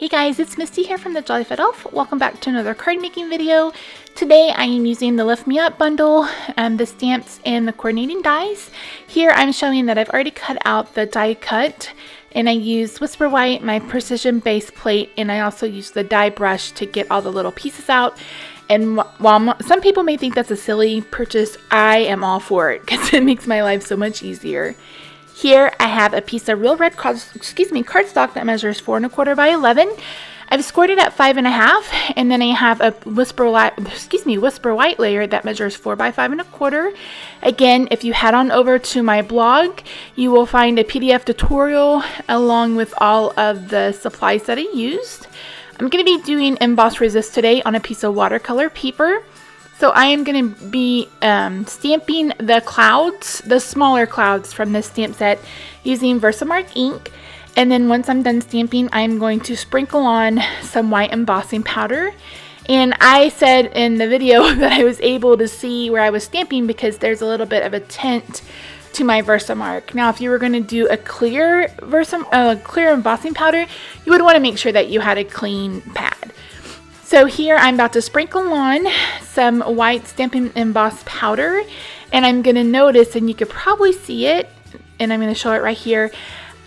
Hey guys, it's Misty here from TheJollyFatElf. Welcome back to another card making video. Today I am using the Lift Me Up bundle, the stamps and the coordinating dies. Here I'm showing that I've already cut out the die cut, and I used Whisper White, my precision base plate, and I also used the die brush to get all the little pieces out. And while some people may think that's a silly purchase, I am all for it because it makes my life so much easier. Here I have a piece of real red cardstock that measures 4 1/4 by 11. I've scored it at 5 1/2, and then I have a Whisper White layer that measures 4 by 5 1/4. Again, if you head on over to my blog, you will find a PDF tutorial along with all of the supplies that I used. I'm going to be doing Emboss Resist today on a piece of watercolor paper. So I am going to be stamping the clouds, the smaller clouds from this stamp set using Versamark ink. And then once I'm done stamping, I'm going to sprinkle on some white embossing powder. And I said in the video that I was able to see where I was stamping because there's a little bit of a tint to my Versamark. Now, if you were going to do a clear embossing powder, you would want to make sure that you had a clean pad. So here I'm about to sprinkle on some white Stampin' Emboss powder, and I'm going to notice, and you could probably see it, and I'm going to show it right here.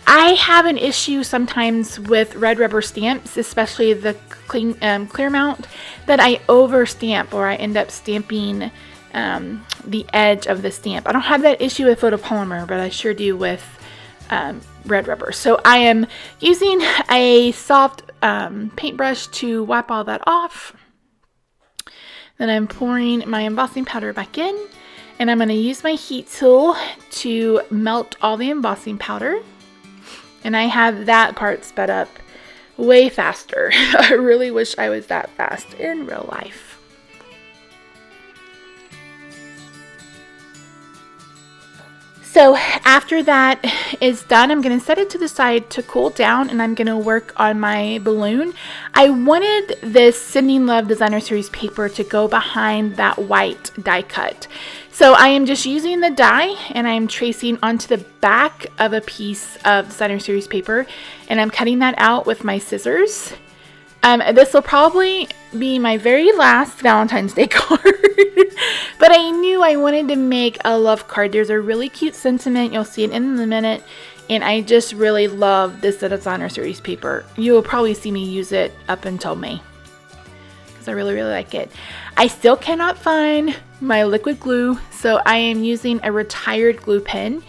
I have an issue sometimes with red rubber stamps, especially the clear mount, that I over stamp, or I end up stamping the edge of the stamp. I don't have that issue with photopolymer, but I sure do with red rubber. So I am using a soft paintbrush to wipe all that off. Then I'm pouring my embossing powder back in, and I'm going to use my heat tool to melt all the embossing powder. And I have that part sped up way faster. I really wish I was that fast in real life. So after that is done, I'm going to set it to the side to cool down, and I'm going to work on my balloon. I wanted this Sending Love Designer Series paper to go behind that white die cut. So I am just using the die, and I'm tracing onto the back of a piece of Designer Series paper, and I'm cutting that out with my scissors. This will probably be my very last Valentine's Day card, but I knew I wanted to make a love card. There's a really cute sentiment. You'll see it in a minute, and I just really love this Designer Series paper. You will probably see me use it up until May because I really like it. I still cannot find my liquid glue, so I am using a retired glue pen,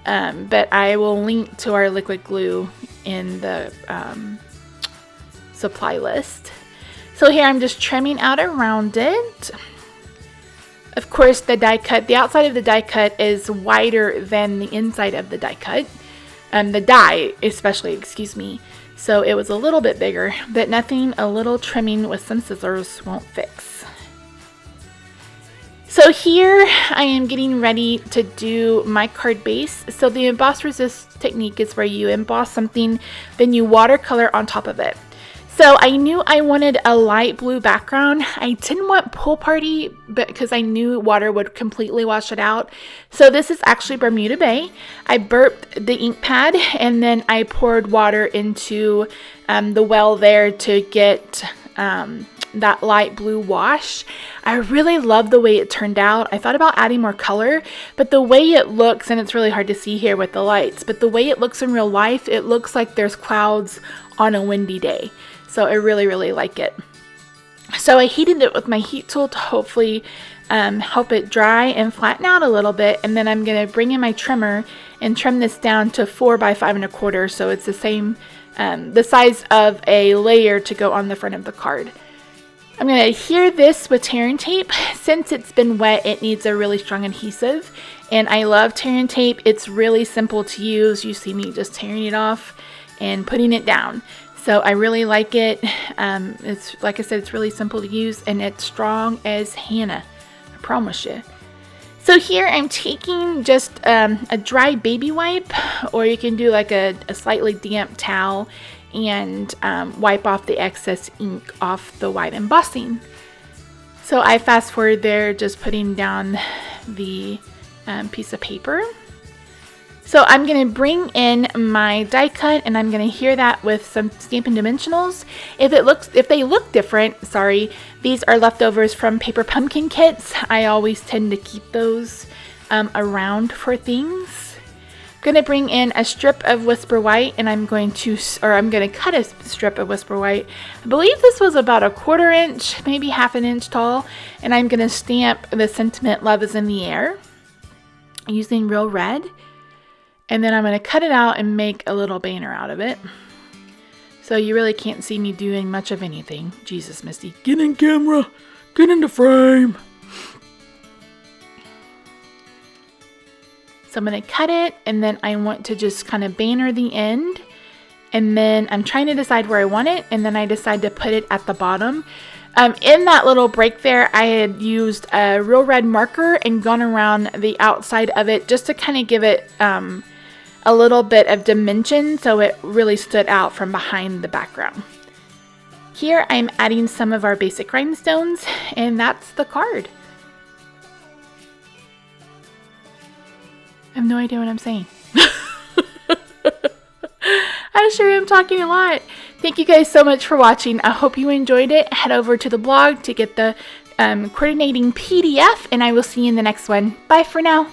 but I will link to our liquid glue in the supply list. So here I'm just trimming out around it. Of course, the die cut, the outside of the die cut is wider than the inside of the die cut. The die especially, excuse me. So it was a little bit bigger, but nothing a little trimming with some scissors won't fix. So here I am getting ready to do my card base. So the Emboss Resist technique is where you emboss something, then you watercolor on top of it. So I knew I wanted a light blue background. I didn't want Pool Party because I knew water would completely wash it out. So this is actually Bermuda Bay. I burped the ink pad, and then I poured water into the well there to get that light blue wash. I really love the way it turned out. I thought about adding more color, but the way it looks, and it's really hard to see here with the lights, but the way it looks in real life, it looks like there's clouds on a windy day. So I really like it. So I heated it with my heat tool to hopefully help it dry and flatten out a little bit. And then I'm going to bring in my trimmer and trim this down to 4 by 5 1/4. So it's the same, the size of a layer to go on the front of the card. I'm going to adhere this with tearing tape. Since it's been wet, it needs a really strong adhesive. And I love tearing tape. It's really simple to use. You see me just tearing it off and putting it down. So I really like it. It's like I said, it's really simple to use, and it's strong as Hannah, I promise you. So here I'm taking just a dry baby wipe, or you can do like a slightly damp towel and wipe off the excess ink off the white embossing. So I fast forward there, just putting down the piece of paper. So I'm going to bring in my die cut and I'm going to hear that with some Stampin' Dimensionals. If they look different, sorry, these are leftovers from paper pumpkin kits. I always tend to keep those around for things. I'm going to bring in a strip of Whisper White and I'm going to cut a strip of Whisper White. I believe this was about a 1/4 inch, maybe 1/2 inch tall, and I'm going to stamp the sentiment "Love is in the air" using Real Red. And then I'm going to cut it out and make a little banner out of it. So you really can't see me doing much of anything. Jesus, Misty, get in camera. Get in the frame. So I'm going to cut it and then I want to just kind of banner the end. And then I'm trying to decide where I want it. And then I decide to put it at the bottom. In that little break there, I had used a Real Red marker and gone around the outside of it just to kind of give it a little bit of dimension so it really stood out from behind the background. Here I'm adding some of our basic rhinestones, and that's the card. I have no idea what I'm saying. I sure am talking a lot. Thank you guys so much for watching. I hope you enjoyed it. Head over to the blog to get the coordinating PDF, and I will see you in the next one. Bye for now.